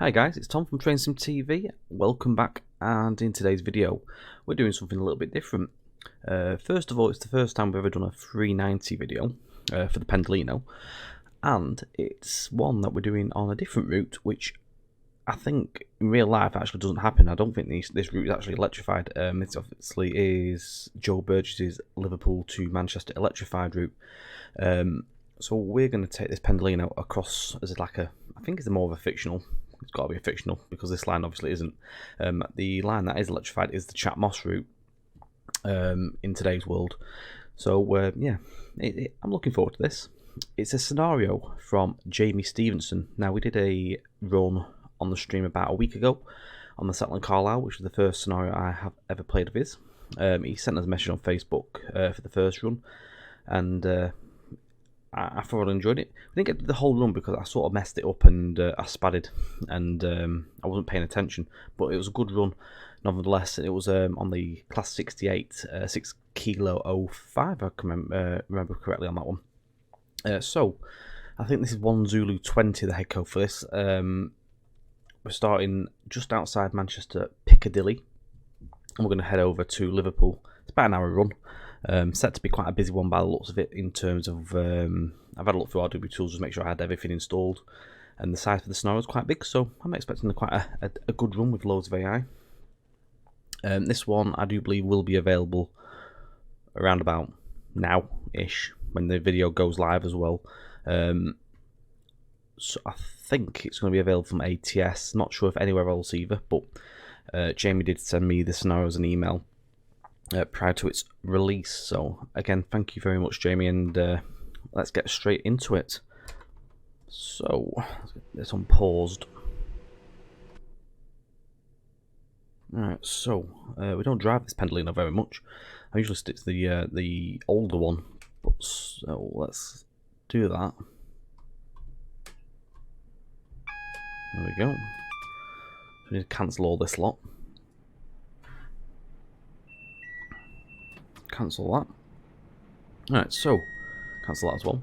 Hi guys, it's Tom from TrainSim TV. Welcome back, and in today's video we're doing something a little bit different. First of all, it's the first time we've ever done a 390 video for the Pendolino, and it's one that we're doing on a different route, which I think in real life actually doesn't happen. I don't think this route is actually electrified. It obviously is Joe Burgess's Liverpool to Manchester electrified route. So we're going to take this Pendolino across as like I think it's more of a fictional. It's got to be a fictional because this line obviously isn't. The line that is electrified is the Chat Moss route in today's world. So yeah, I'm looking forward to this. It's a scenario from Jamie Stevenson. Now, we did a run on the stream about a week ago on the Settling Carlisle, which is the first scenario I have ever played of his. He sent us a message on Facebook for the first run, and I thoroughly enjoyed it. We didn't get to the whole run because I sort of messed it up and I spadded, and I wasn't paying attention, but it was a good run nonetheless. It was on the class 68 6 kilo 05, I can remember correctly on that one. So I think this is 1 Zulu 20, the head code for this. We're starting just outside Manchester Piccadilly, and we're going to head over to Liverpool. It's about an hour run. Set to be quite a busy one by the looks of it, in terms of I've had a look through RW Tools just to make sure I had everything installed, and the size for the scenario is quite big, so I'm expecting quite a good run with loads of AI. This one I do believe will be available around about now-ish, when the video goes live as well. So I think it's going to be available from ATS, not sure if anywhere else either, but Jamie did send me the scenario as an email prior to its release. So again, thank you very much, Jamie, and let's get straight into it. So let's get this unpaused. Alright, so we don't drive this Pendolino very much. I usually stick to the older one, but so let's do that. There we go. So we need to cancel all this lot. Cancel that. Alright, so cancel that as well.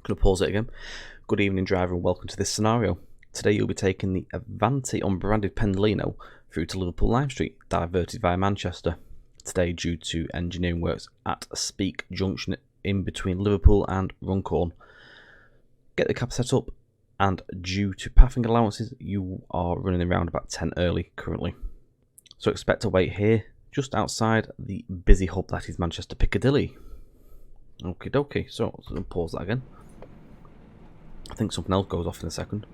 Gonna pause it again. Good evening, driver, and welcome to this scenario. Today you'll be taking the Avanti unbranded Pendolino through to Liverpool Lime Street, diverted via Manchester. Today, due to engineering works at Speak Junction in between Liverpool and Runcorn. Get the cab set up, and due to pathing allowances, you are running around about 10 early currently. So expect to wait here, just outside the busy hub that is Manchester Piccadilly. Okie dokie, so let's pause that again. I think something else goes off in a second.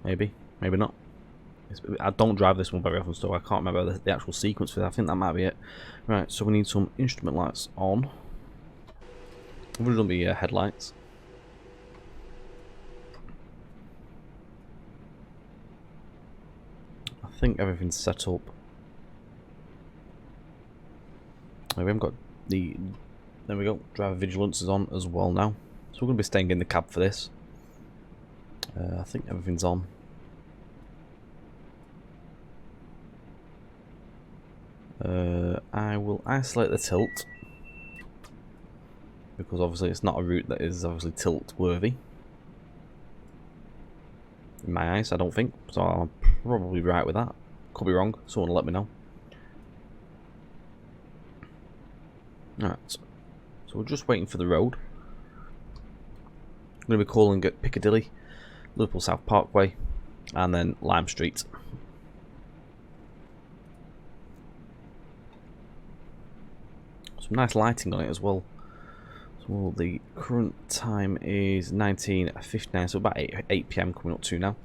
Maybe, maybe not. I don't drive this one very often, so I can't remember the actual sequence for that. I think that might be it. Right, so we need some instrument lights on. We're going to be headlights. I think everything's set up. We haven't got the... There we go. Driver vigilance is on as well now. So we're going to be staying in the cab for this. I think everything's on. I will isolate the tilt, because obviously it's not a route that is obviously tilt worthy. In my eyes, I don't think. So I'm probably right with that. Could be wrong. Someone will let me know. Alright. So we're just waiting for the road. I'm going to be calling it Piccadilly, Liverpool South Parkway, and then Lime Street. Some nice lighting on it as well. So the current time is 19:59, so about 8 PM coming up to now.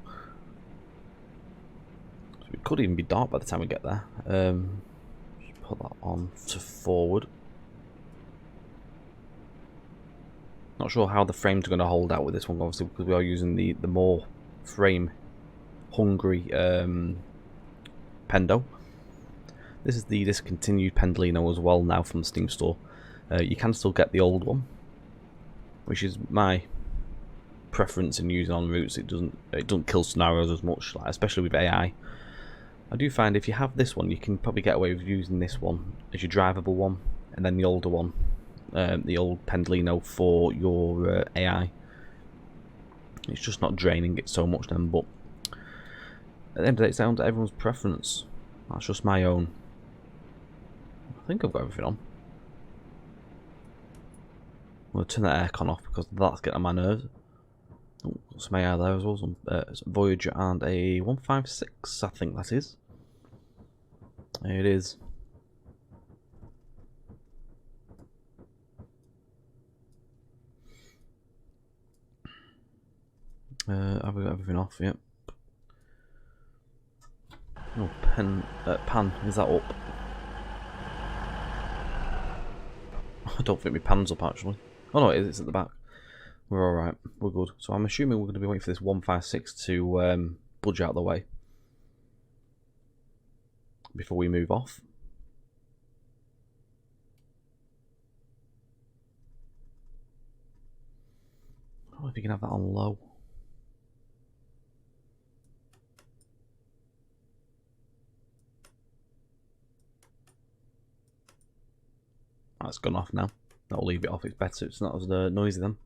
So it could even be dark by the time we get there. Just put that on to forward. Not sure how the frames are going to hold out with this one, obviously, because we are using the more frame hungry Pendo. This is the discontinued Pendolino as well now from the Steam store. You can still get the old one, which is my preference in using on routes. It doesn't kill scenarios as much, especially with AI. I do find if you have this one, you can probably get away with using this one as your drivable one, and then the older one, the old Pendolino, for your AI. It's just not draining it so much then, but at the end of the day, it's down to everyone's preference. That's just my own. I think I've got everything on. I'm going to turn that aircon off because that's getting on my nerves. Oh, got some AR there as well. Some Voyager and a 156, I think that is. There it is. Have we got everything off? Yep. Oh, pan, is that up? I don't think my pan's up actually. Oh no, it's at the back. We're alright, we're good. So I'm assuming we're going to be waiting for this 156 to budge out of the way before we move off. I don't know if you can have that on low. That's gone off now. I'll leave it off, it's better, it's not as noisy then.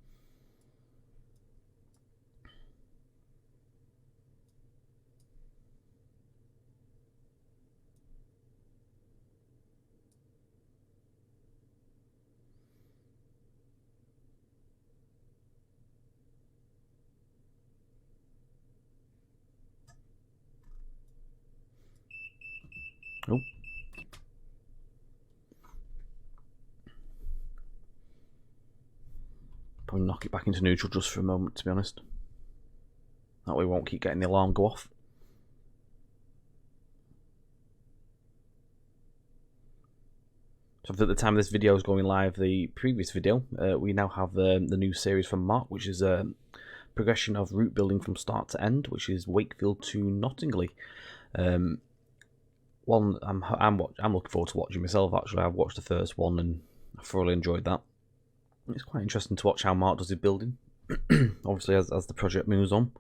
Oh. Probably knock it back into neutral just for a moment, to be honest. That way we won't keep getting the alarm go off. So at the time this video is going live, the previous video, we now have the new series from Mark, which is a progression of route building from start to end, which is Wakefield to Nottingley. One I'm looking forward to watching myself. Actually, I've watched the first one and I thoroughly enjoyed that. It's quite interesting to watch how Mark does his building. Obviously, as the project moves on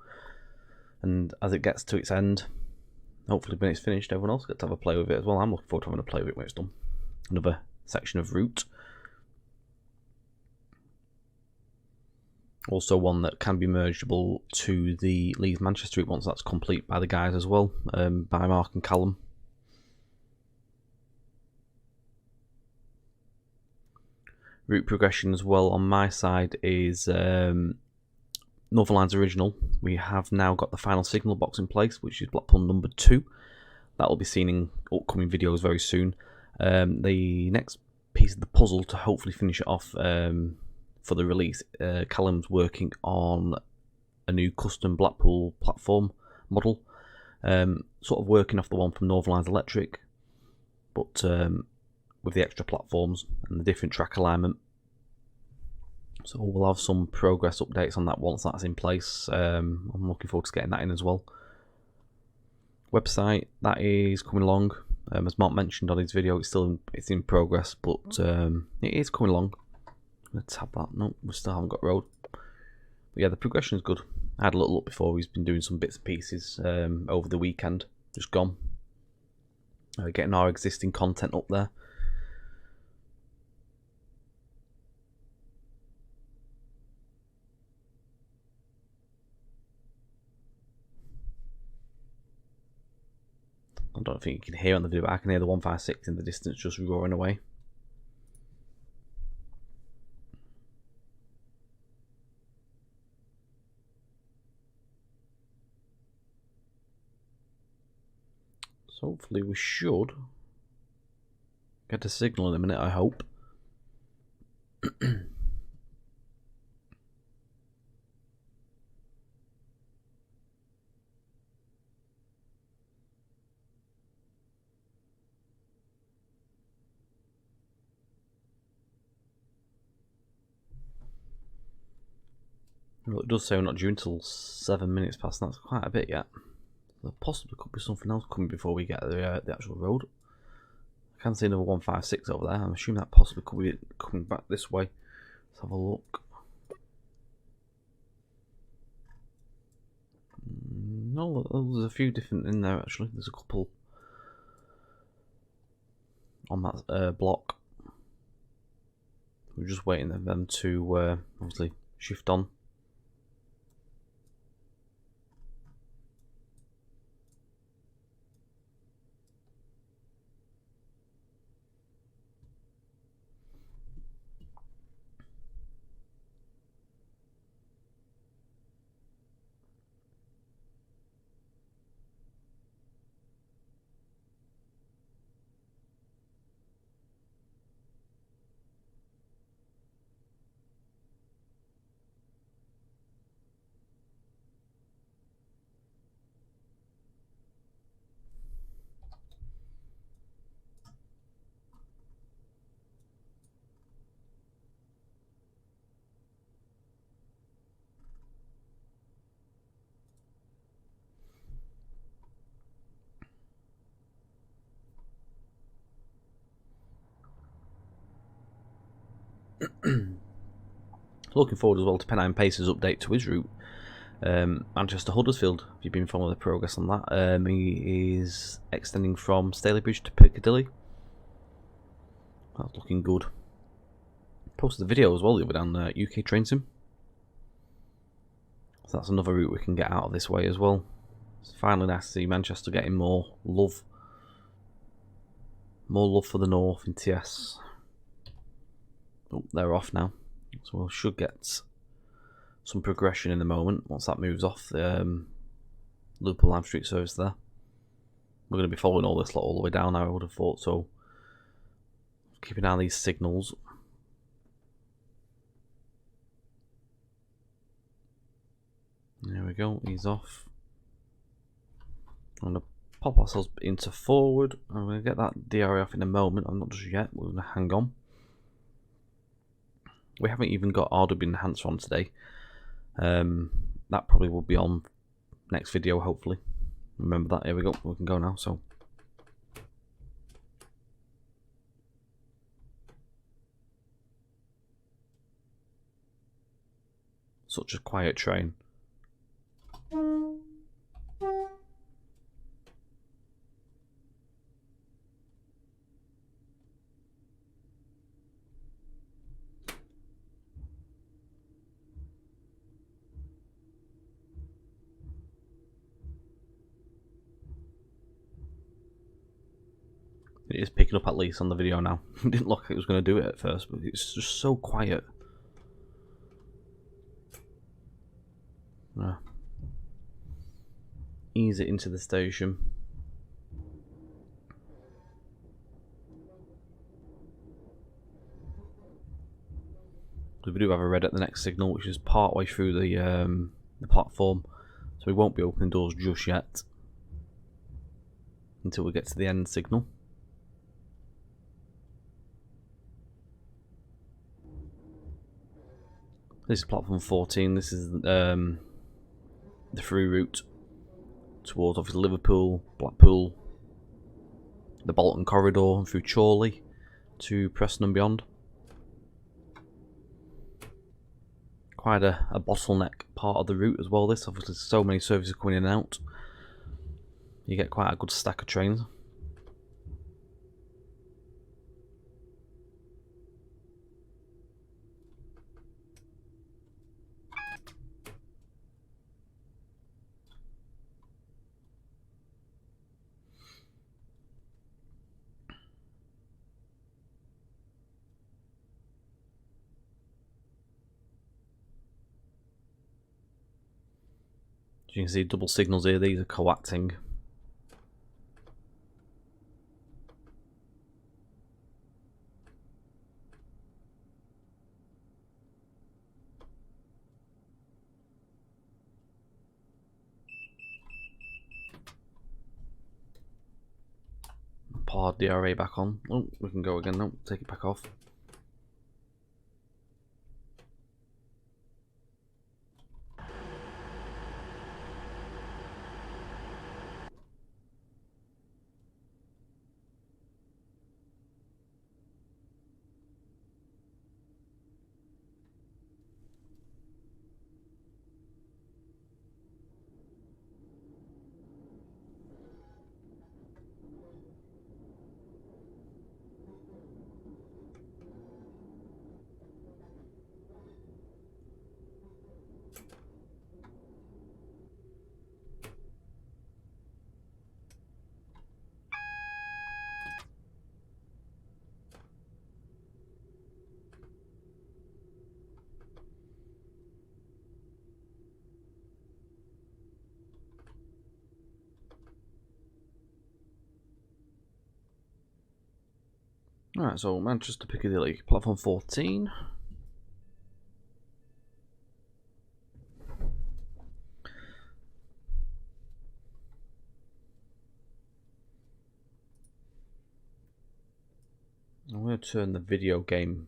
and as it gets to its end, hopefully when it's finished, everyone else gets to have a play with it as well. I'm looking forward to having a play with it when it's done. Another section of route. Also one that can be mergeable to the Leeds Manchester route once that's complete by the guys as well, by Mark and Callum. Route progression as well on my side is Northern Line's original. We have now got the final signal box in place, which is Blackpool number 2. That will be seen in upcoming videos very soon. The next piece of the puzzle to hopefully finish it off for the release, Callum's working on a new custom Blackpool platform model, sort of working off the one from Northern Line's Electric, but with the extra platforms and the different track alignment. So we'll have some progress updates on that once that's in place. I'm looking forward to getting that in as well. Website, that is coming along. As Mark mentioned on his video, it's in progress, but it is coming along. I'm going to tab that. No, we still haven't got road. But yeah, the progression is good. I had a little look before. He's been doing some bits and pieces over the weekend. Just gone. Getting our existing content up there. I don't think you can hear on the video, but I can hear the 156 in the distance just roaring away. So hopefully we should get a signal in a minute, I hope. Well, it does say we're not due until 7 minutes past. That's quite a bit yet. There possibly could be something else coming before we get the actual road. I can see another 156 over there. I'm assuming that possibly could be coming back this way. Let's have a look. No, there's a few different in there actually. There's a couple on that block. We're just waiting for them to obviously shift on. Looking forward as well to Pennine Pace's update to his route. Manchester Huddersfield, if you've been following the progress on that, he is extending from Stalybridge to Piccadilly. That's looking good. Posted a video as well the other day on UK Train Sim. So that's another route we can get out of this way as well. It's finally nice to see Manchester getting more love. More love for the north in TS. Oh, they're off now. So we should get some progression in the moment once that moves off the Liverpool Line Street service there. We're going to be following all this lot all the way down now, I would have thought, so keep an eye on these signals. There we go, he's off. I'm going to pop ourselves into forward. I'm going to get that DRA off in a moment. I'm not just yet, we're going to hang on. We haven't even got RW enhancer on today. That probably will be on next video, hopefully. Remember that. Here we go. We can go now. So, such a quiet train. It is picking up at least on the video now. It didn't look like it was going to do it at first, but it's just so quiet. Ease it into the station. We do have a red at the next signal, which is part way through the platform, so we won't be opening doors just yet until we get to the end signal. This is platform 14. This is the through route towards obviously Liverpool, Blackpool, the Bolton corridor, and through Chorley to Preston and beyond. Quite a bottleneck part of the route as well. This obviously so many services coming in and out. You get quite a good stack of trains. As you can see, double signals here. These are coacting. Pod DRA back on. Oh, we can go again. No, take it back off. Alright, so Manchester Piccadilly, platform 14. I'm going to turn the video game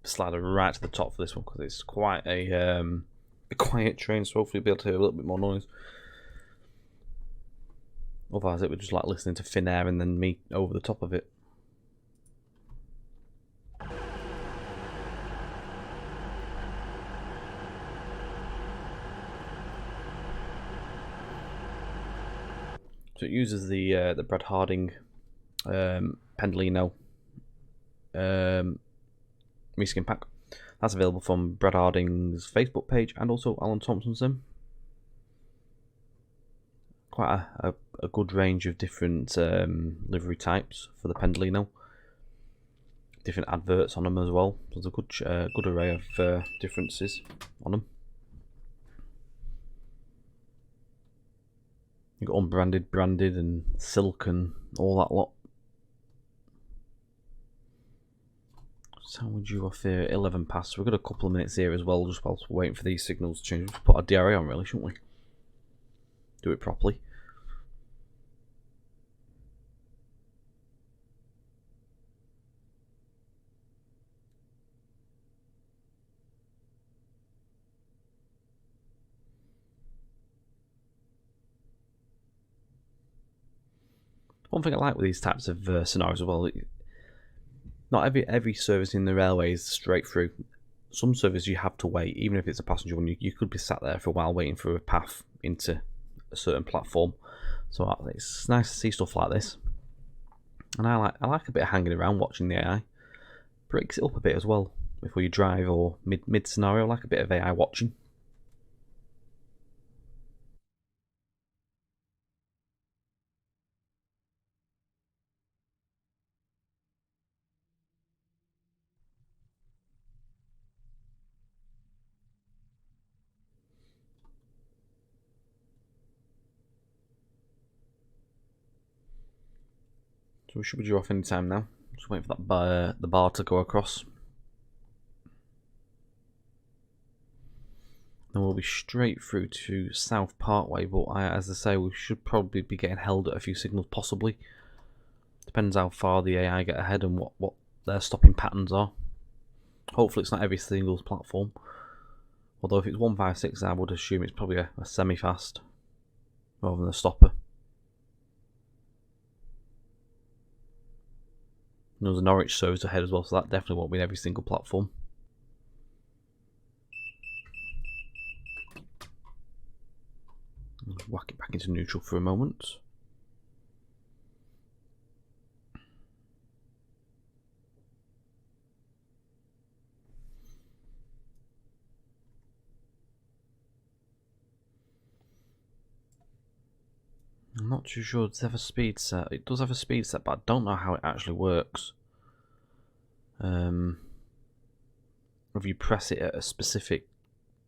slider right to the top for this one because it's quite a quiet train, so hopefully you'll be able to hear a little bit more noise. Otherwise it would just like listening to thin air and then me over the top of it. So it uses the Brad Harding Pendolino reskin pack. That's available from Brad Harding's Facebook page and also Alan Thompson's sim. Quite a good range of different livery types for the Pendolino. Different adverts on them as well. There's a good array of differences on them. You've got unbranded, branded, and silk, and all that lot. So how would you off here? 11 past. We've got a couple of minutes here as well, just whilst we're waiting for these signals to change. We'll just put our DRA on, really, shouldn't we? Do it properly. One thing I like with these types of scenarios as well, not every service in the railway is straight through. Some services you have to wait, even if it's a passenger one. You could be sat there for a while waiting for a path into a certain platform. So it's nice to see stuff like this. And I like a bit of hanging around watching the AI. Breaks it up a bit as well before you drive or mid scenario. I like a bit of AI watching. So we should be due off any time now. Just waiting for that the bar to go across. Then we'll be straight through to South Parkway, but as I say, we should probably be getting held at a few signals, possibly. Depends how far the AI get ahead and what their stopping patterns are. Hopefully it's not every single platform. Although if it's 156, I would assume it's probably a semi-fast rather than a stopper. And there's a Norwich service ahead as well, so that definitely won't be in every single platform. Whack it back into neutral for a moment. I'm not too sure. Does it have a speed set? It does have a speed set, but I don't know how it actually works. If you press it at a specific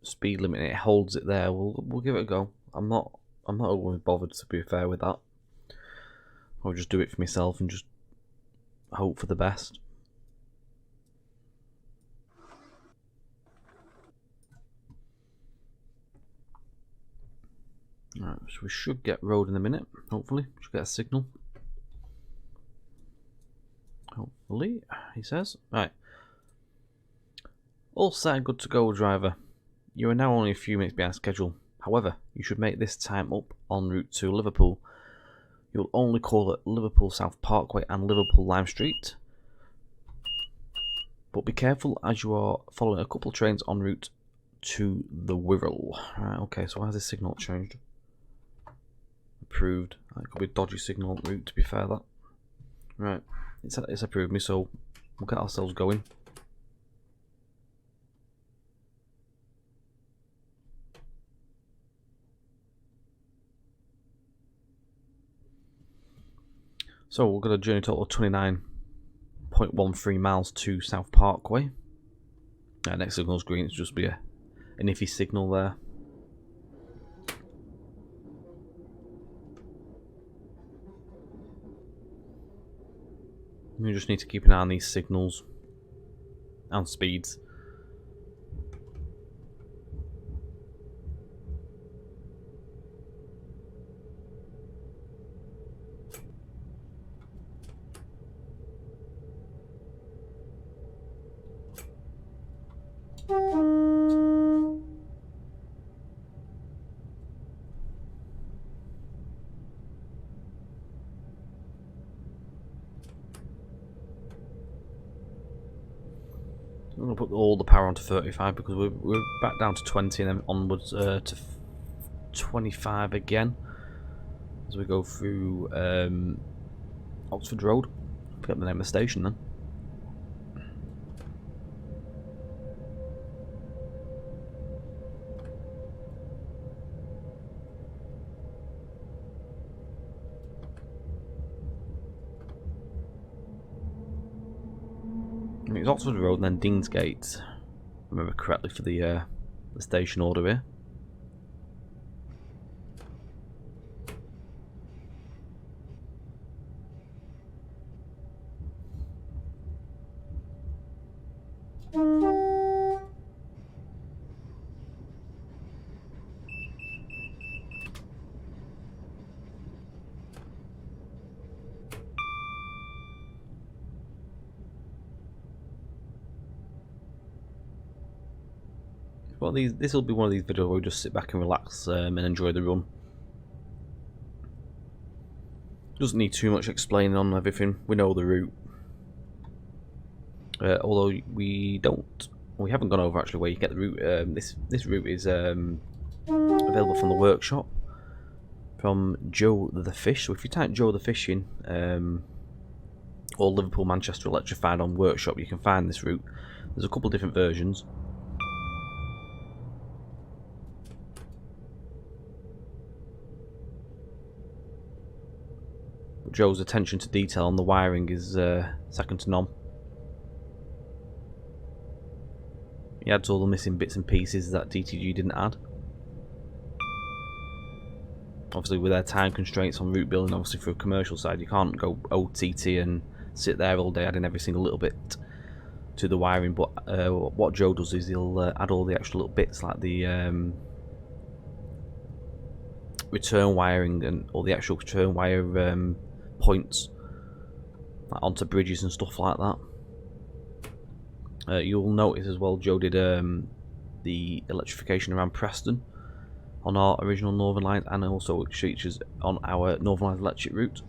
speed limit, it holds it there. We'll give it a go. I'm not overly bothered, to be fair with that. I'll just do it for myself and just hope for the best. Alright, so we should get road in a minute, hopefully. Should get a signal. Hopefully, he says. Right. All set, good to go, driver. You are now only a few minutes behind schedule. However, you should make this time up en route to Liverpool. You'll only call at Liverpool South Parkway and Liverpool Lime Street. But be careful as you are following a couple of trains en route to the Wirral. Right, okay, so why has this signal changed? Approved. That could be a dodgy signal en route, to be fair, that. Right, it's approved me, so we'll get ourselves going. So we've got a journey total of 29.13 miles to South Parkway. Next signal's green, it's just be an iffy signal there. We just need to keep an eye on these signals and speeds. I'm going to put all the power onto 35 because we're back down to 20 and then onwards to 25 again. as we go through Oxford Road. Forget the name of the station then. It's Oxford Road and then Deansgate, if I remember correctly, for the station order here. Well, this will be one of these videos where we just sit back and relax and enjoy the run. Doesn't need too much explaining on everything. We know the route. Although we haven't gone over actually where you get the route. This route is available from the workshop from Joe the Fish. So if you type Joe the Fish in or Liverpool Manchester Electrified on workshop, you can find this route. There's a couple of different versions. Joe's attention to detail on the wiring is second to none. He adds all the missing bits and pieces that DTG didn't add. Obviously with their time constraints on route building, obviously for a commercial side, you can't go OTT and sit there all day adding every single little bit to the wiring, but what Joe does is he'll add all the extra little bits like the return wiring and all the actual return wire points like onto bridges and stuff like that. You'll notice as well Joe did the electrification around Preston on our original Northern Line, and also it features on our Northern Line electric route.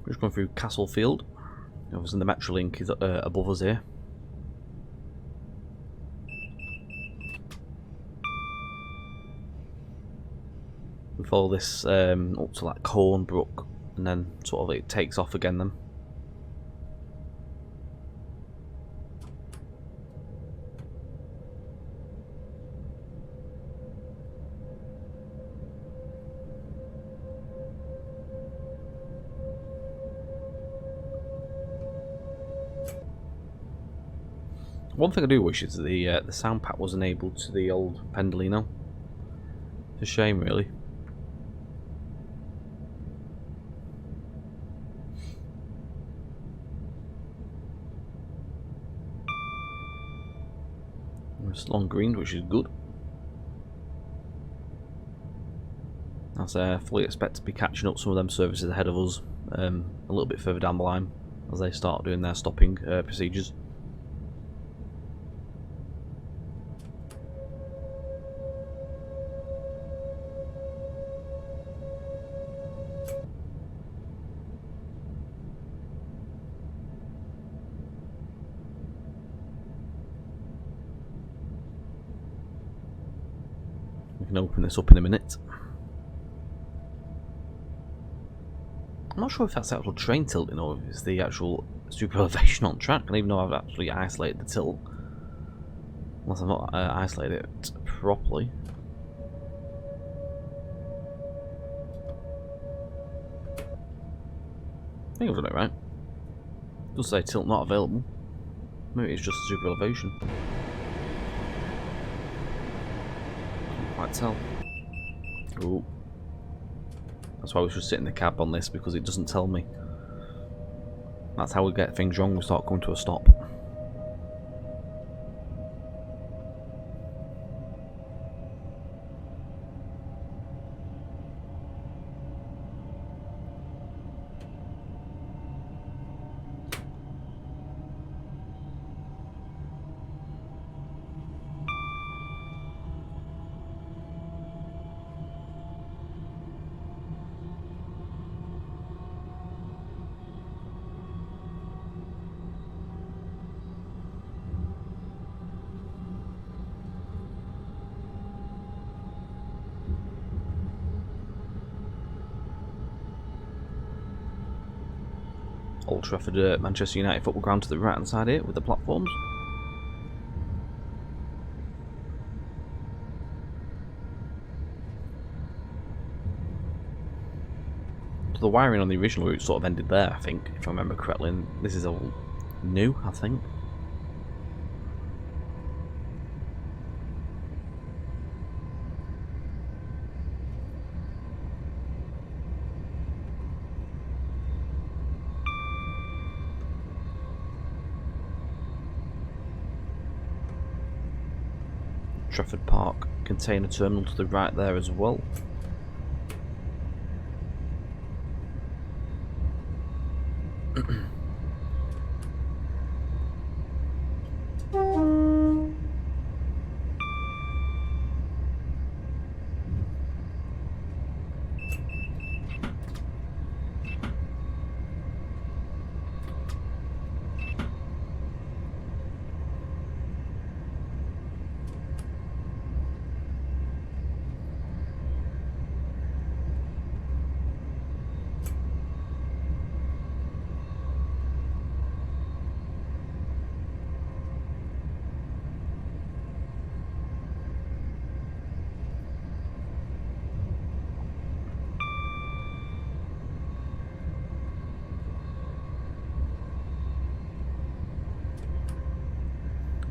We're just going through Castlefield. Obviously the Metrolink is above us here. We follow this up to like Cornbrook, and then sort of it takes off again then. One thing I do wish is that the sound pack was enabled to the old Pendolino. It's a shame, really. It's long green, which is good. As I fully expect to be catching up some of them services ahead of us a little bit further down the line as they start doing their stopping procedures. We can open this up in a minute. I'm not sure if that's the actual train tilting or if it's the actual super elevation on track. I don't even know I've actually isolated the tilt. Unless I've not isolated it properly. I think I've done it right. It does say tilt not available. Maybe it's just super elevation. Can't quite tell. Ooh. That's why we should sit in the cab on this, because it doesn't tell me. That's how we get things wrong, we start coming to a stop. Old Trafford Manchester United football ground to the right hand side here with the platforms. So the wiring on the original route sort of ended there, I think, if I remember correctly, and this is all new, I think. Trafford Park container terminal to the right there as well.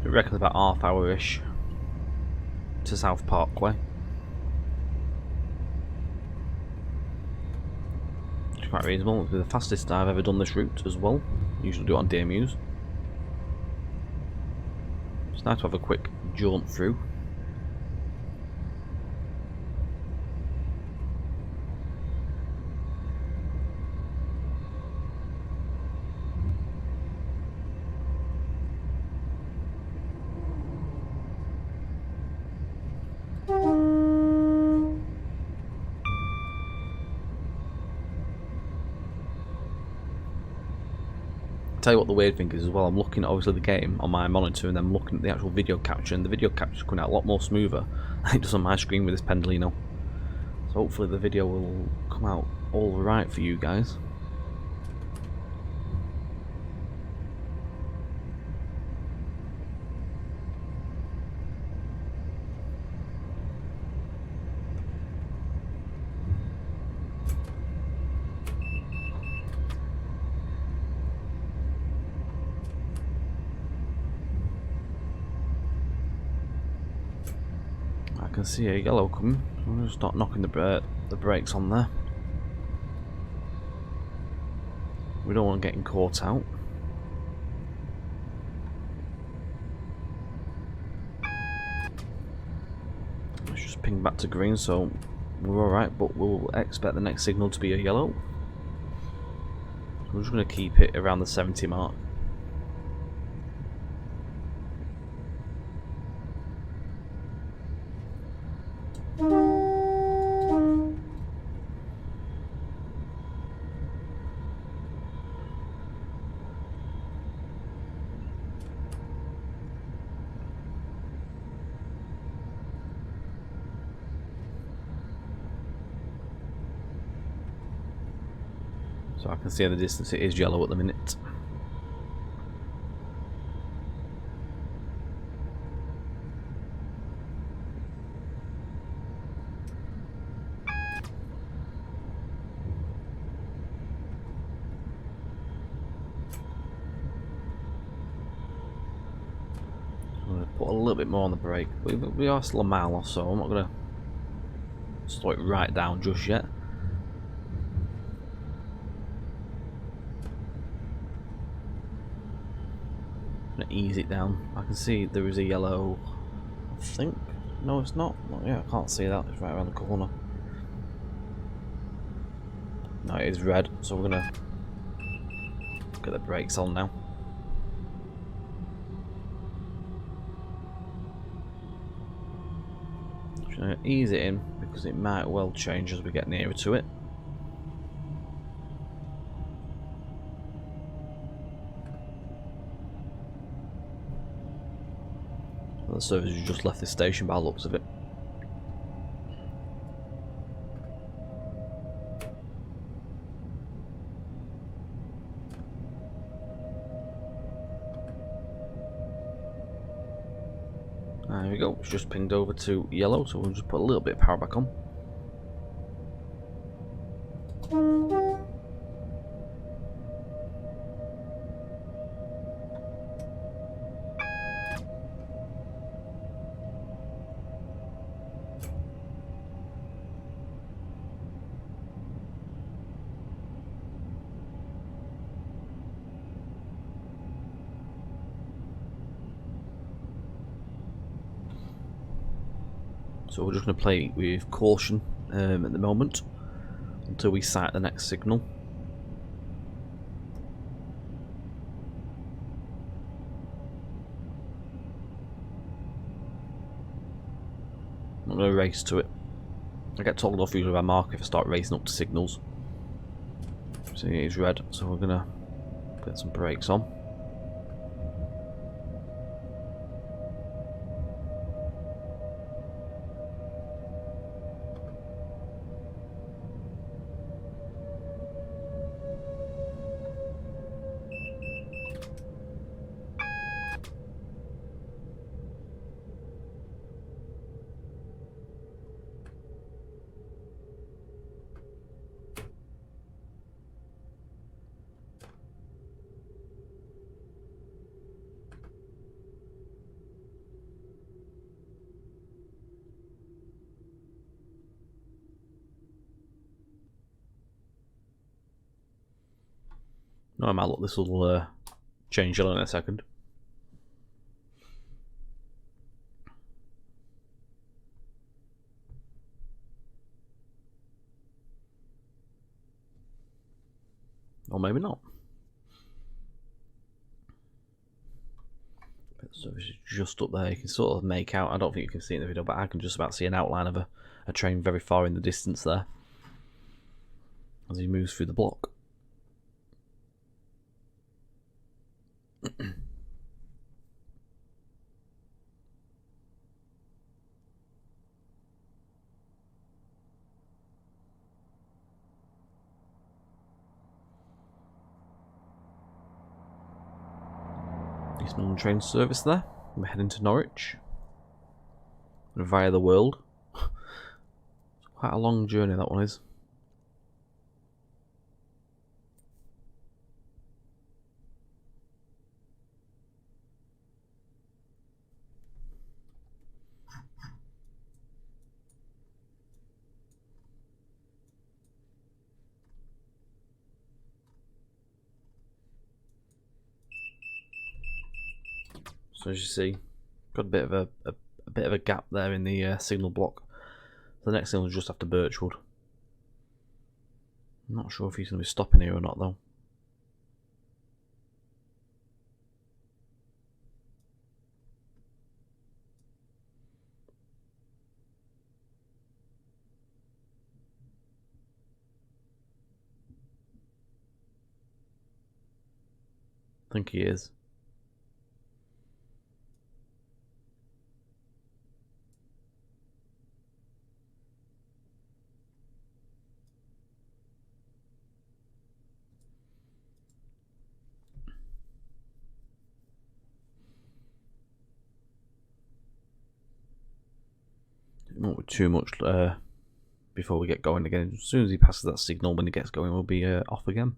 I reckon about half hour-ish to South Parkway. It's quite reasonable. It's the fastest I've ever done this route as well. Usually do it on DMUs. It's nice to have a quick jaunt through. Tell you what the weird thing is as well, I'm looking at obviously the game on my monitor and then I'm looking at the actual video capture, and the video capture is coming out a lot more smoother than it does on my screen with this Pendolino. So hopefully the video will come out all right for you guys. I can see a yellow coming. I'm just not knocking the brakes on there. We don't want getting caught out. Let's just ping back to green, so we're alright, but we'll expect the next signal to be a yellow. So we're just going to keep it around the 70 mark. So I can see in the distance it is yellow at the minute. I'm going to put a little bit more on the brake. We are still a mile or so. I'm not going to slow it right down just yet. Ease it down. I can see there is a yellow, I think. No, it's not. Well, yeah, I can't see that. It's right around the corner. No, it is red, so we're gonna get the brakes on now. Just gonna ease it in because it might well change as we get nearer to it. The service has just left the station by the looks of it. There we go, it's just pinged over to yellow, so we'll just put a little bit of power back on. So we're just going to play with caution at the moment until we sight the next signal. I'm not going to race to it. I get told off usually by Mark if I start racing up to signals. See, it is red, so we're going to get some brakes on. No, I might look, this will change yellow in a second. Or maybe not. So it's just up there, you can sort of make out, I don't think you can see it in the video, but I can just about see an outline of a train very far in the distance there as he moves through the block. Eastman train service there. We're heading to Norwich via the world. It's quite a long journey, that one is. So as you see, got a bit of a gap there in the signal block. The next signal is just after Birchwood. I'm not sure if he's going to be stopping here or not though. I think he is. It won't be too much before we get going again. As soon as he passes that signal, when he gets going, we'll be off again.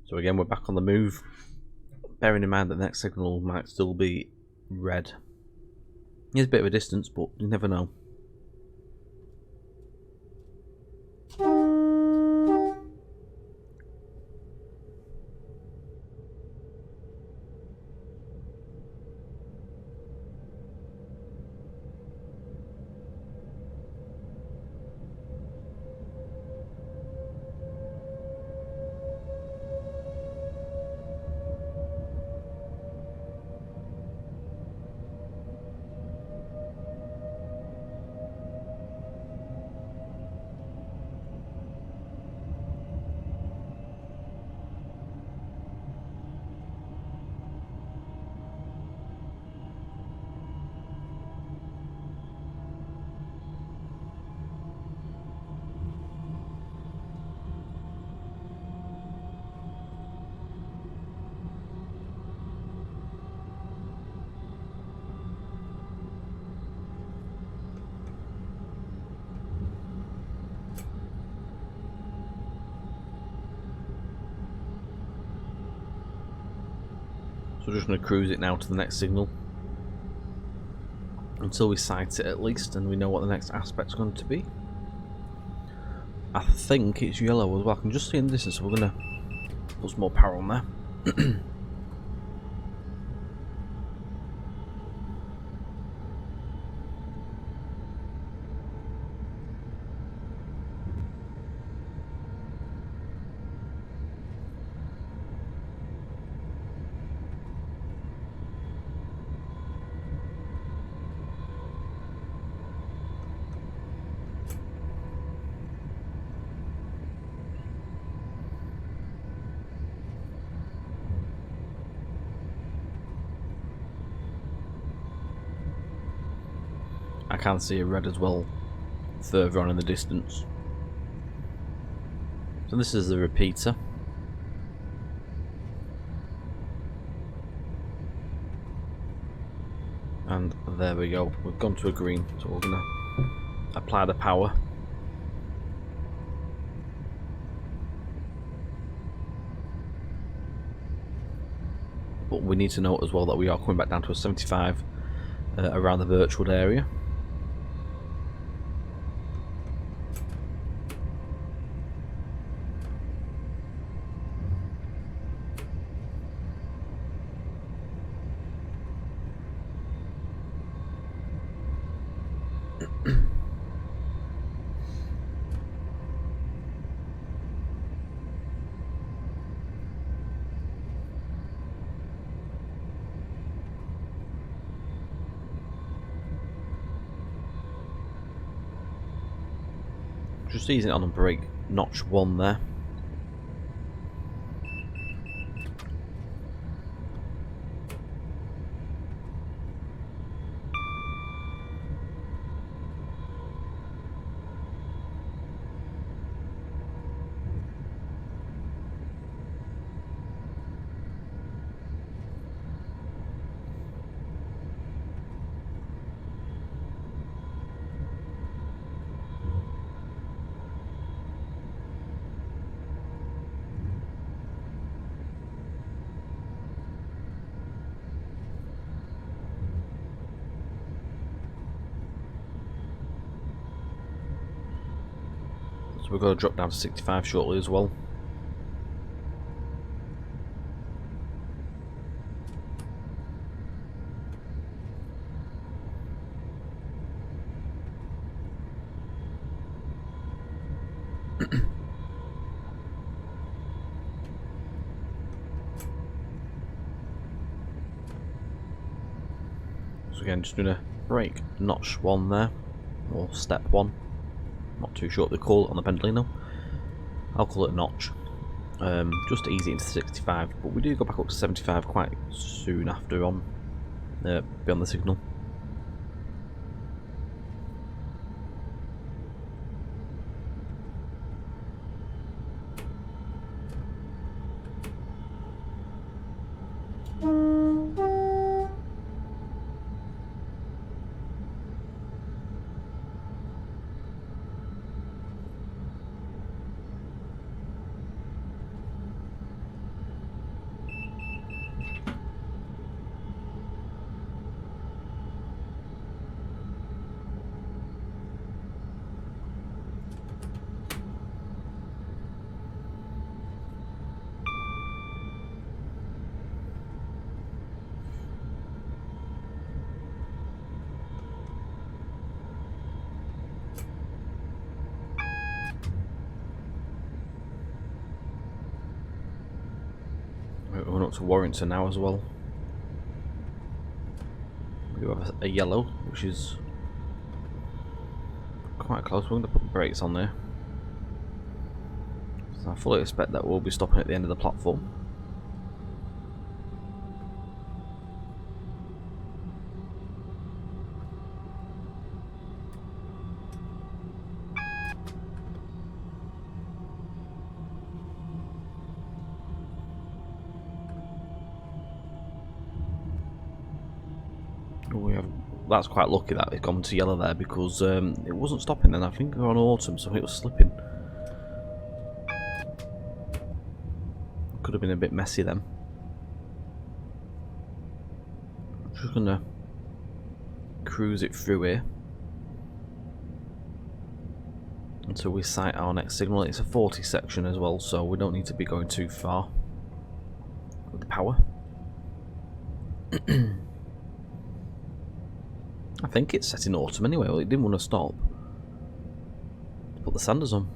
So again, we're back on the move, bearing in mind that the next signal might still be red. It's a bit of a distance, but you never know. So we're just going to cruise it now to the next signal until we sight it at least and we know what the next aspect's going to be. I think it's yellow as well. I can just see in the distance, so we're going to put some more power on there. I can see a red as well further on in the distance. So this is the repeater. And there we go, we've gone to a green, so we're going to apply the power. But we need to note as well that we are coming back down to a 75 around the Birchwood area. Just easing it on a brake, notch 1 there. So we're going to drop down to 65 shortly as well. So again, just doing a brake, notch 1 there, or step 1. Not too sure what they call it on the Pendolino. I'll call it a notch. Just to ease it into 65, but we do go back up to 75 quite soon after on, beyond the signal. to Warrington now as well. We do have a yellow, which is quite close. We're going to put the brakes on there. So I fully expect that we'll be stopping at the end of the platform. That's quite lucky that it's gone to yellow there, because it wasn't stopping then. I think we were on autumn, so it was slipping. Could have been a bit messy then. I'm just gonna cruise it through here until we sight our next signal. It's a 40 section as well, so we don't need to be going too far with the power. I think it's set in autumn anyway. Well, it didn't want to stop. Let's put the sanders on.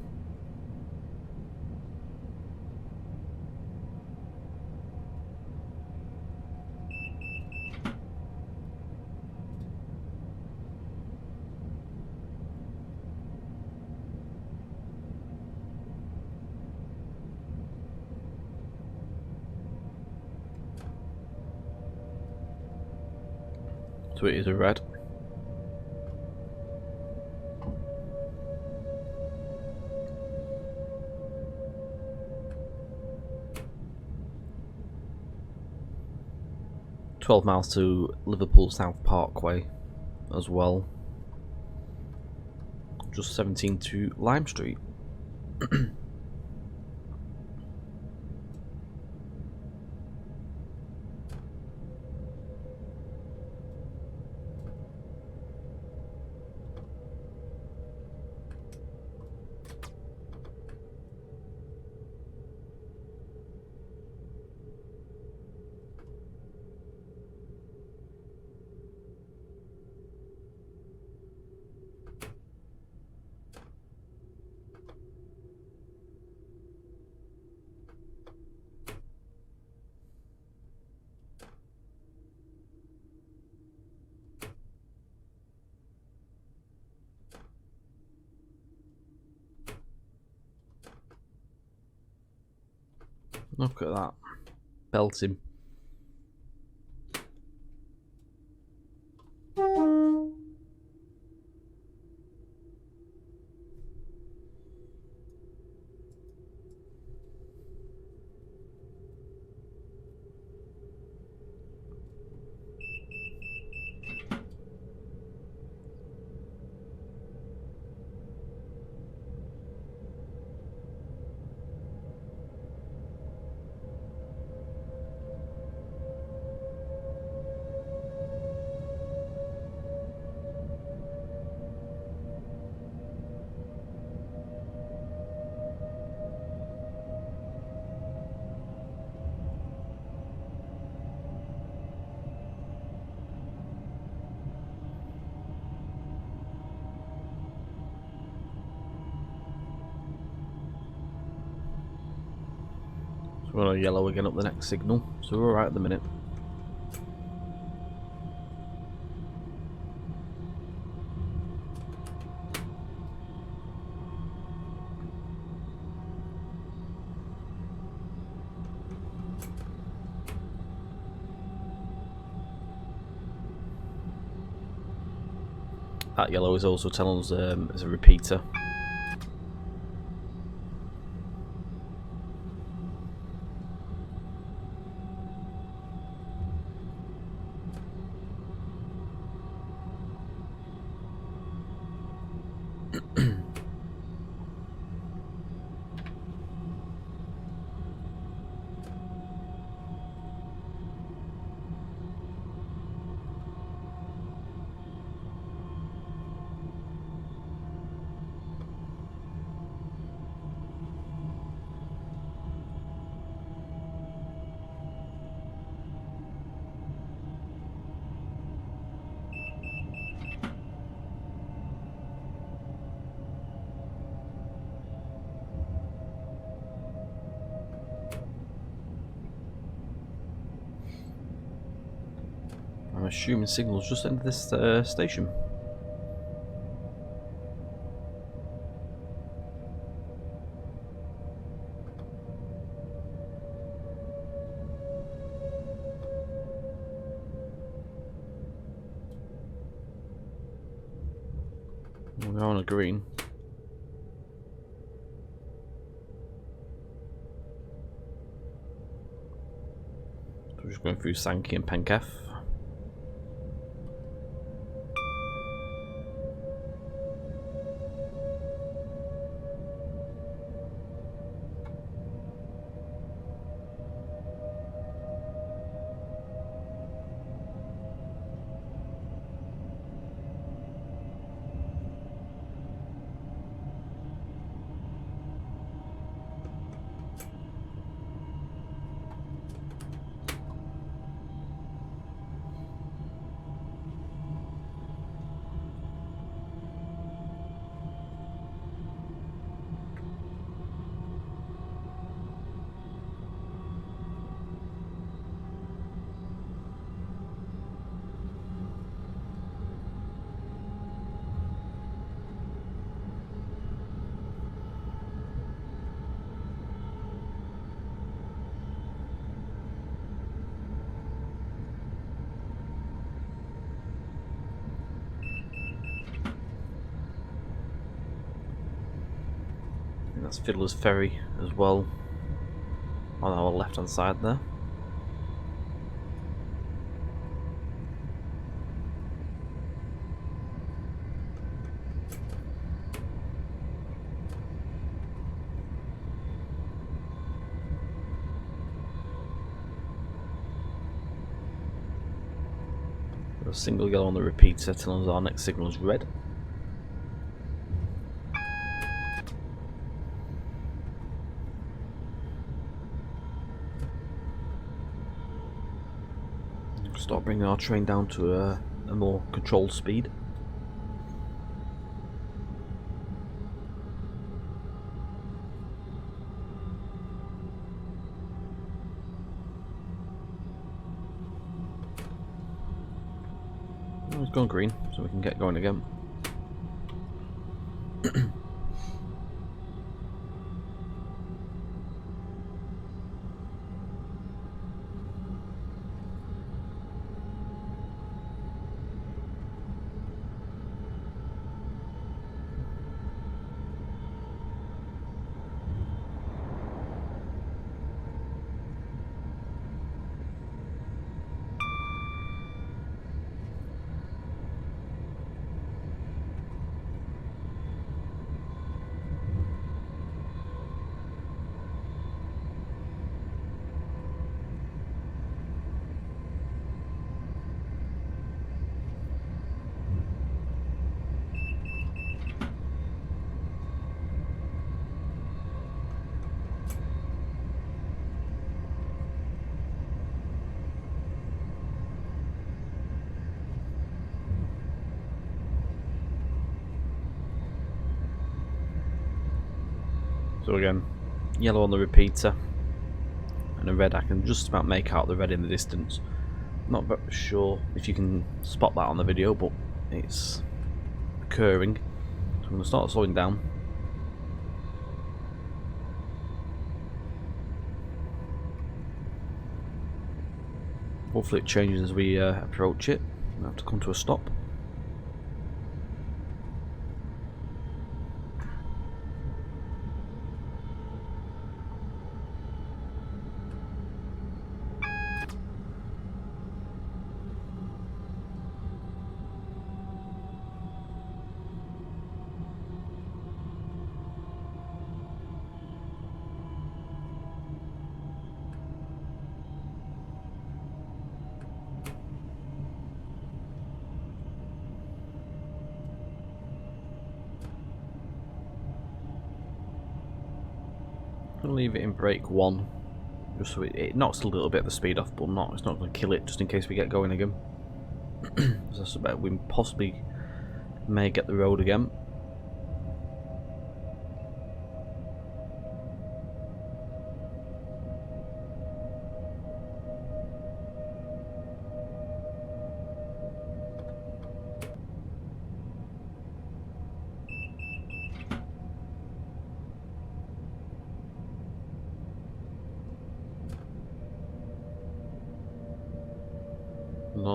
So it is a red. $12 miles to Liverpool South Parkway as well. Just 17 to Lime Street. Look at that. Belting. So we're on yellow again up the next signal, so we're alright at the minute. That yellow is also telling us it's a repeater. assuming signals just into this station. We're on a green. So we're just going through Sankey and Penketh. That's Fiddler's Ferry as well, on our left hand side there. A single yellow on the repeater telling us our next signal is red. Start bringing our train down to a more controlled speed. Oh, it's gone green, so we can get going again. So again, yellow on the repeater and a red. I can just about make out the red in the distance. Not very sure if you can spot that on the video, but it's occurring. So I'm going to start slowing down. Hopefully it changes as we approach it. We have to come to a stop. I'm going to leave it in brake 1, just so it knocks a little bit of the speed off, but it's not going to kill it, just in case we get going again. So I suspect we possibly may get the road again.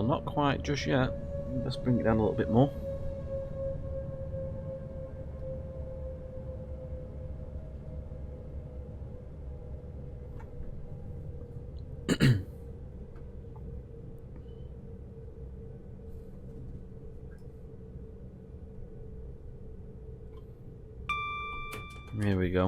Well, not quite just yet. Let's bring it down a little bit more. Here we go.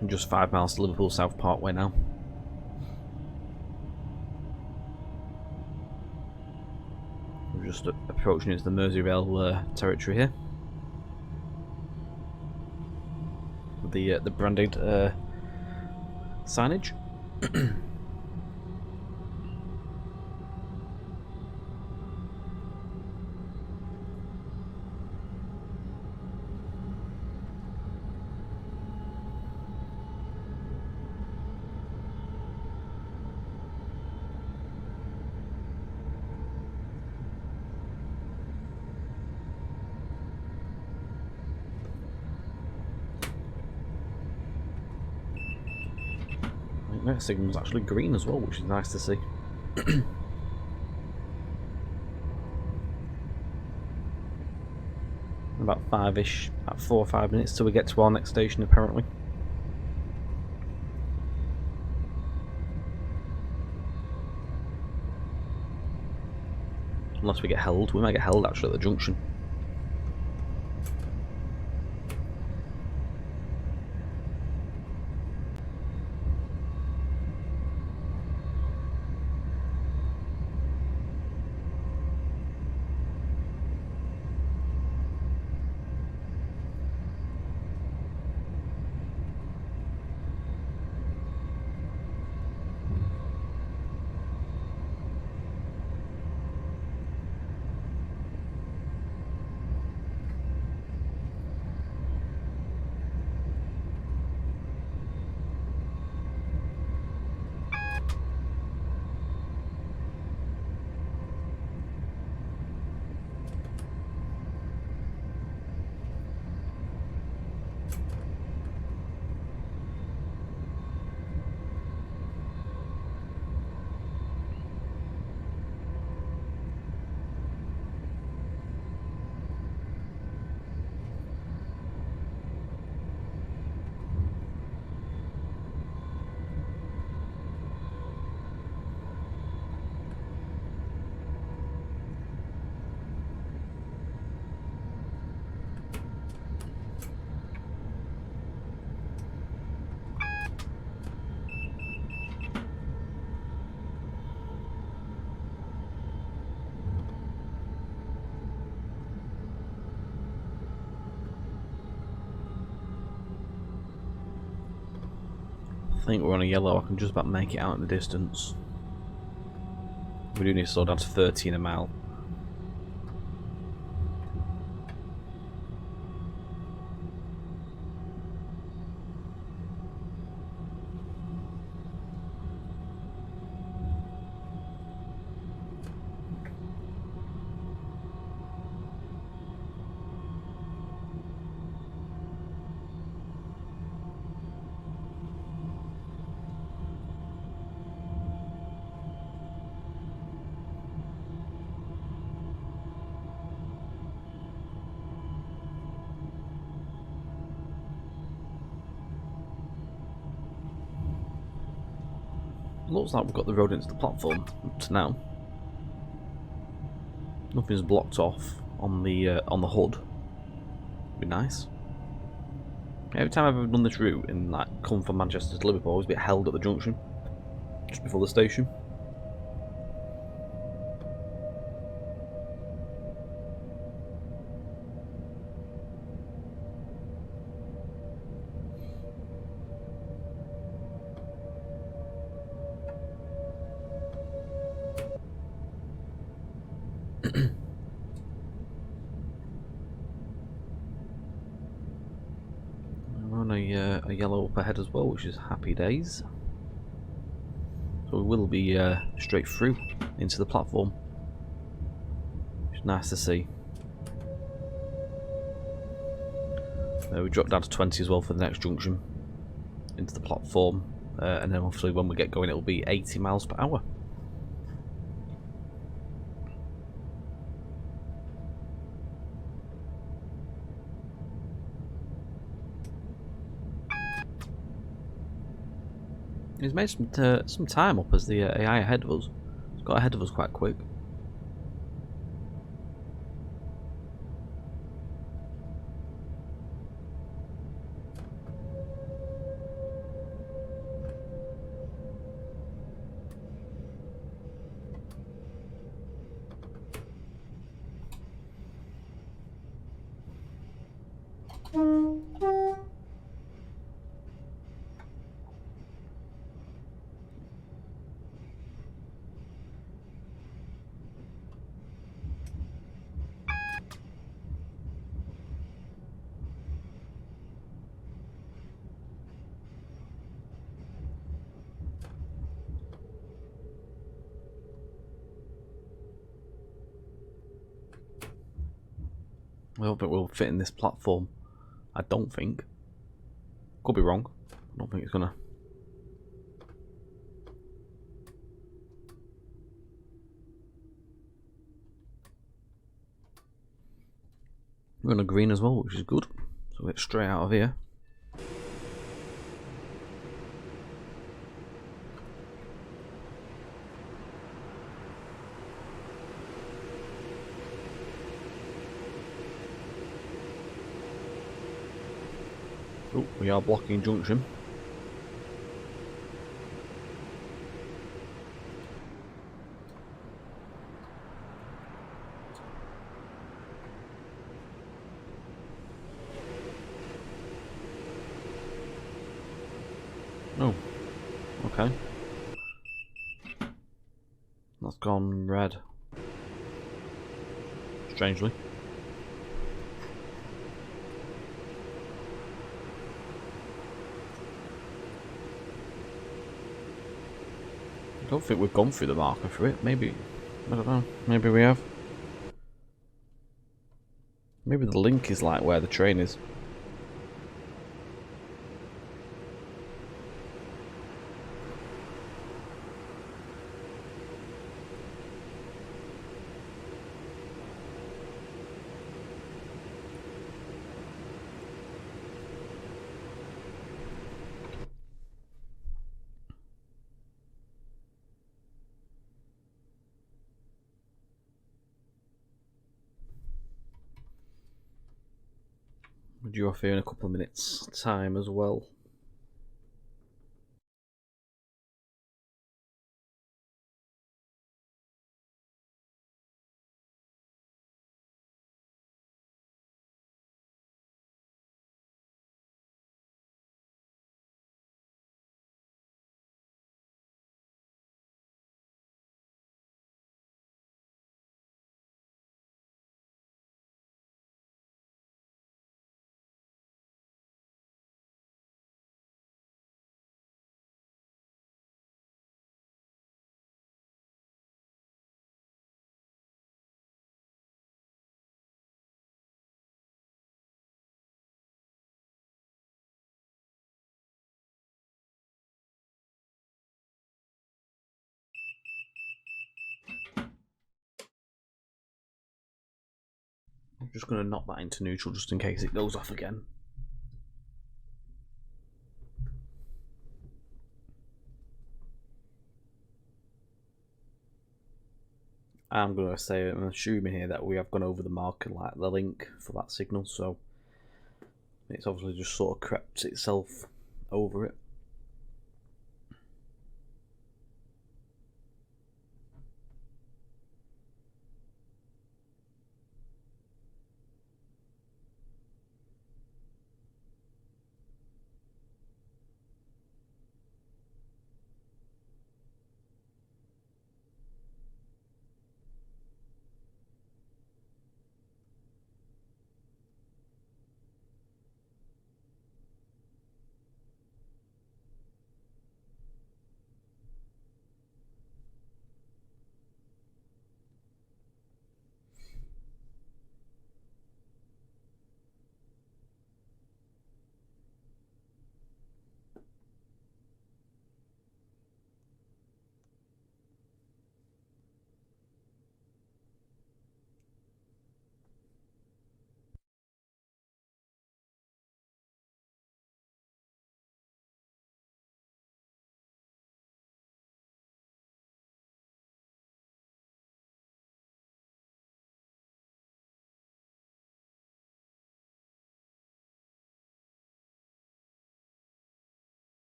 I'm just 5 miles to Liverpool South Parkway now. We're just approaching into the Merseyrail territory here. With the branded signage. That signal's actually green as well, which is nice to see. About 5-ish, about 4 or 5 minutes till we get to our next station, apparently. Unless we get held. We might get held actually at the junction. I think we're on a yellow. I can just about make it out in the distance. We do need to slow down to 30 in a mile. Looks like we've got the road into the platform up to now. Nothing's blocked off on the hood. Be nice. Every time I've ever done this route in like come from Manchester to Liverpool, I always get held at the junction just before the station. on a yellow up ahead as well, which is happy days. So we will be straight through into the platform, which is nice to see. We dropped down to 20 as well for the next junction into the platform, and then obviously when we get going it'll be 80 miles per hour. He's made some time up as the AI ahead of us. He's got ahead of us quite quick. I don't think we'll fit in this platform. I don't think. Could be wrong. I don't think it's gonna. We're on a green as well, which is good. So we'll get straight out of here. Oh, we are blocking junction. Oh, okay. That's gone red. Strangely. I don't think we've gone through the marker for it. Maybe, I don't know. Maybe we have. Maybe the link is like where the train is. We're due off here in a couple of minutes' time as well. I'm just going to knock that into neutral just in case it goes off again. I'm going to say, I'm assuming here that we have gone over the marker, like the link for that signal, so it's obviously just sort of crept itself over it.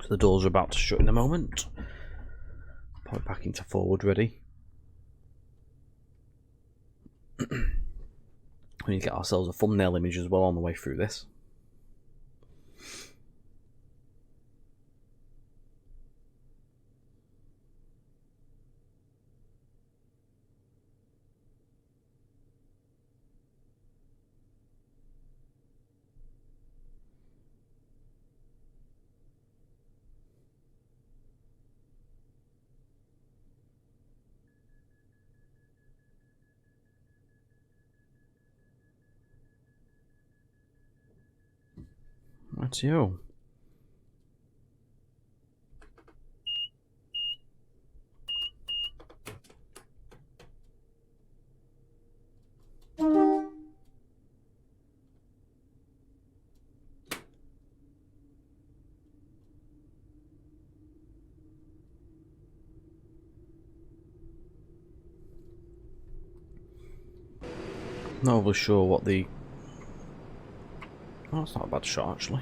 So the doors are about to shut in a moment. Put it back into forward ready. We need to get ourselves a thumbnail image as well on the way through this. That's you. Not overly sure what the... Oh, it's not a bad shot actually.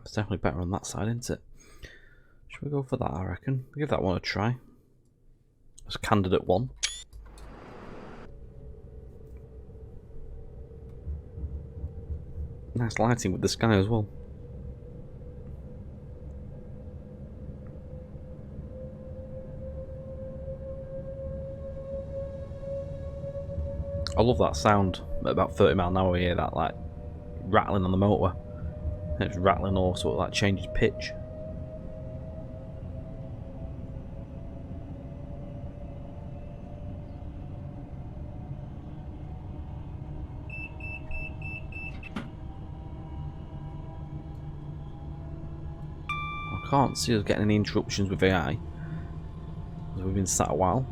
It's definitely better on that side, isn't it? Should we go for that, I reckon? Give that one a try. As candidate 1. Nice lighting with the sky as well. I love that sound at about 30 miles an hour. You hear that like rattling on the motor. And it's rattling or sort of like changes pitch. I can't see us getting any interruptions with AI. We've been sat a while.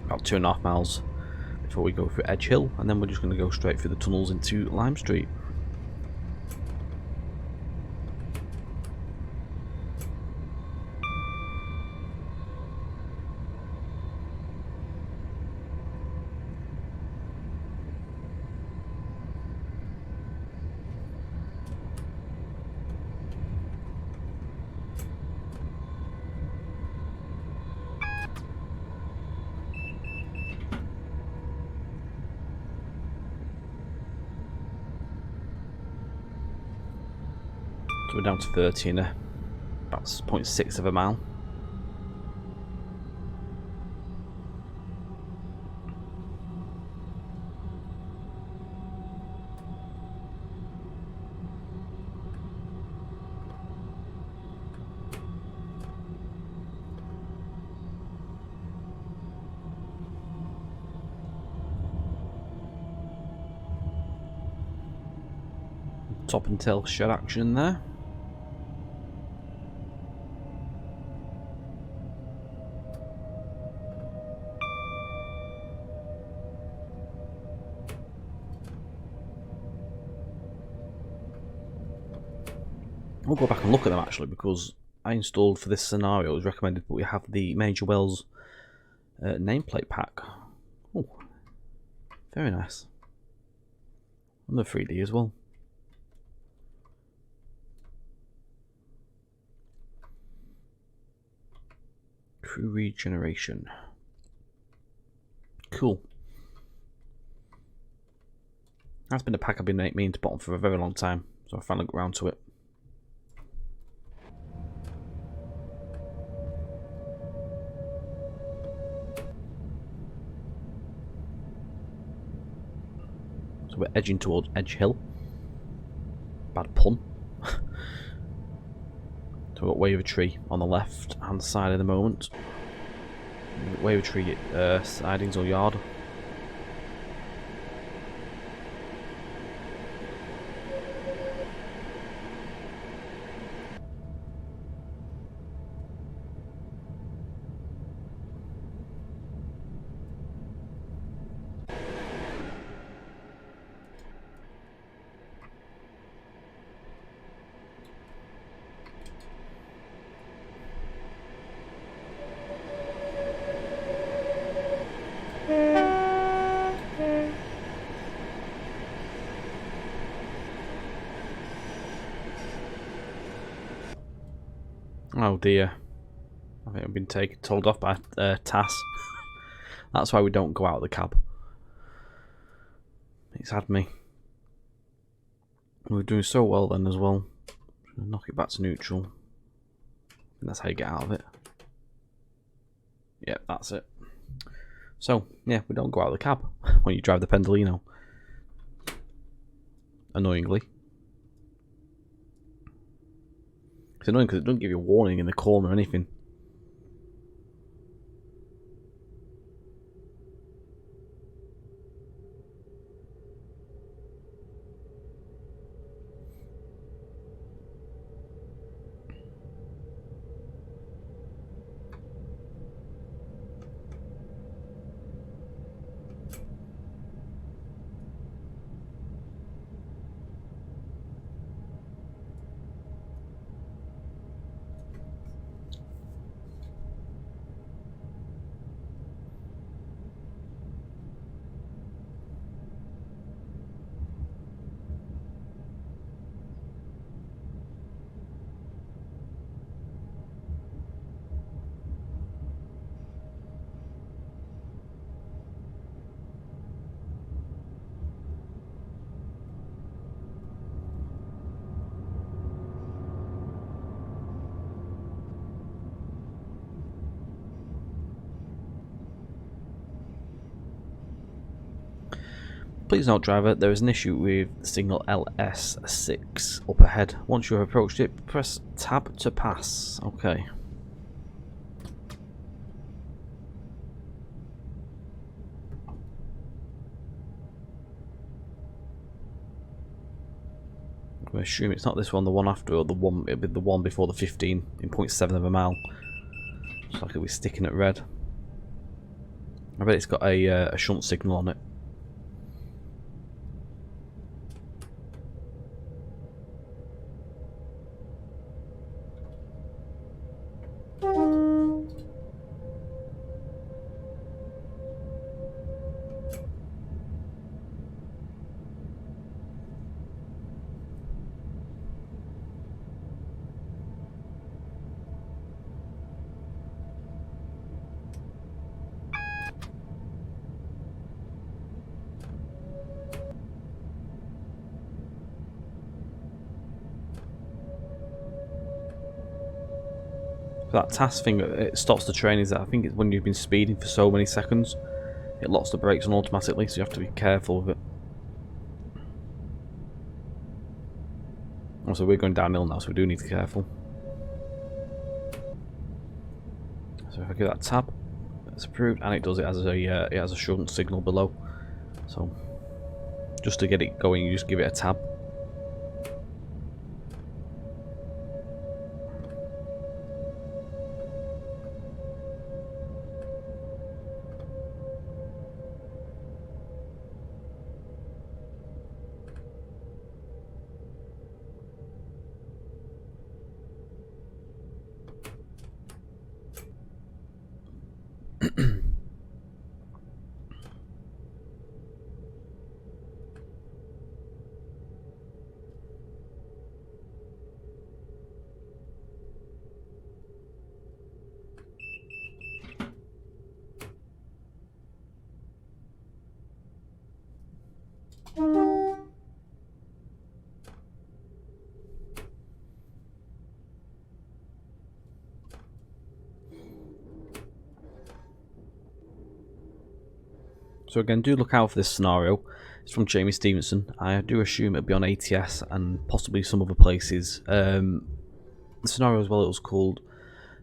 About 2.5 miles before we go through Edge Hill, and then we're just going to go straight through the tunnels into Lime Street. So we're down to 30 in about 0.6 of a mile. Top and tail shed action there. We'll go back and look at them actually, because I installed for this scenario, it was recommended that we have the Major Wells nameplate pack. Oh, very nice. And the 3D as well. Through regeneration. Cool. That's been a pack I've been meaning to put on for a very long time, so I finally got around to it. So we're edging towards Edge Hill. Bad pun. So we've got Wavertree on the left hand side at the moment. Wavertree sidings or yard. Oh dear. I think I've been told off by Tass. That's why we don't go out of the cab. It's had me. We were doing so well then as well. Knock it back to neutral. And that's how you get out of it. Yep, that's it. So, yeah, we don't go out of the cab when you drive the Pendolino. Annoyingly. It's annoying because it doesn't give you a warning in the corner or anything. Please note, driver, there is an issue with signal LS6 up ahead. Once you have approached it, press tab to pass. Okay. I assume it's not this one, the one after, or the one, it'll be the one before the 15 in 0.7 of a mile. Looks like it'll be sticking at red. I bet it's got a shunt signal on it. That task thing, it stops the train, is that I think it's when you've been speeding for so many seconds, it locks the brakes on automatically, so you have to be careful with it. Also, we're going downhill now, so we do need to be careful. So if I give that tab, it's approved, and it does. It has a shunt signal below. So just to get it going, you just give it a tab. So again, do look out for this scenario. It's from Jamie Stevenson. I do assume it'll be on ATS and possibly some other places. The scenario as well, it was called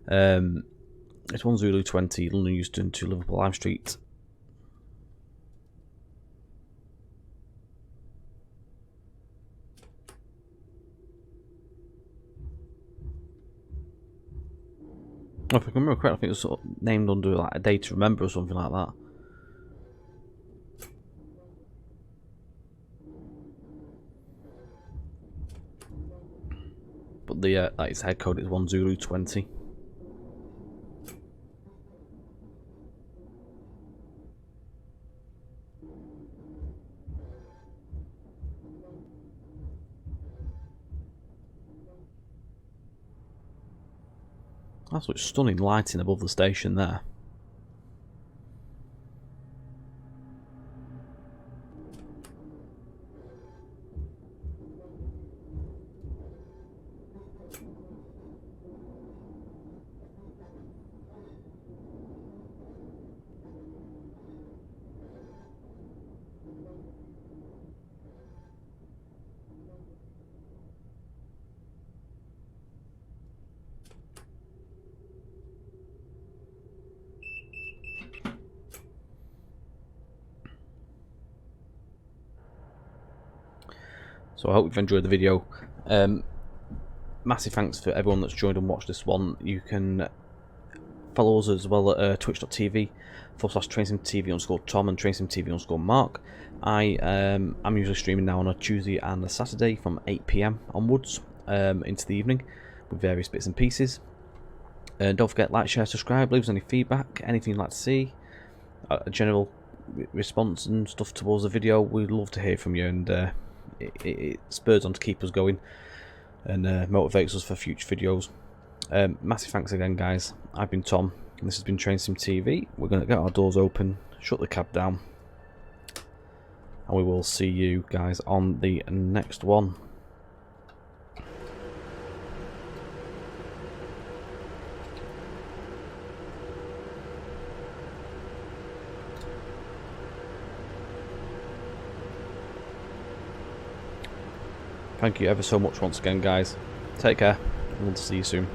it's 1 Zulu 20, London Euston to Liverpool Lime Street. If I can remember correctly, I think it was sort of named under like a day to remember or something like that. But the like its head code is 1 Zulu 20. Absolutely stunning lighting above the station there. So I hope you've enjoyed the video. Massive thanks for everyone that's joined and watched this one. You can follow us as well at twitch.tv/TrainSimTV_Tom and TrainSimTV_Mark. I'm usually streaming now on a Tuesday and a Saturday from 8 PM onwards into the evening with various bits and pieces. Don't forget, like, share, subscribe, leave us any feedback, anything you'd like to see, a general response and stuff towards the video. We'd love to hear from you, and it spurs on to keep us going and motivates us for future videos. Massive thanks again, guys. I've been Tom, and this has been TrainSimTV. We're going to get our doors open, shut the cab down, and we will see you guys on the next one. Thank you ever so much once again, guys. Take care, and we'll see you soon.